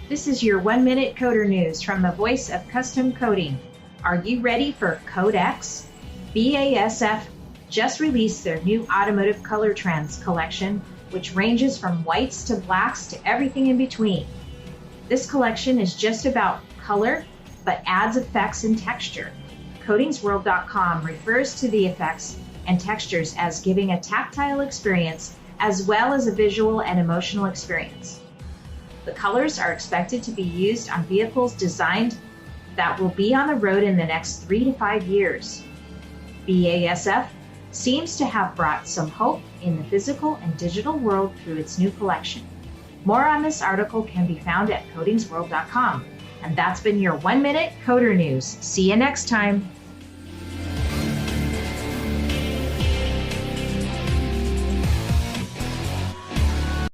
This is your 1-minute coder news from the voice of custom coding. Are you ready for Codex? BASF just released their new Automotive Color Trends collection, which ranges from whites to blacks to everything in between. This collection is just about color, but adds effects and texture. Codingsworld.com refers to the effects and textures as giving a tactile experience as well as a visual and emotional experience. The colors are expected to be used on vehicles designed that will be on the road in the next 3 to 5 years. BASF seems to have brought some hope in the physical and digital world through its new collection. More on this article can be found at codingsworld.com. And that's been your 1-minute coder news. See you next time.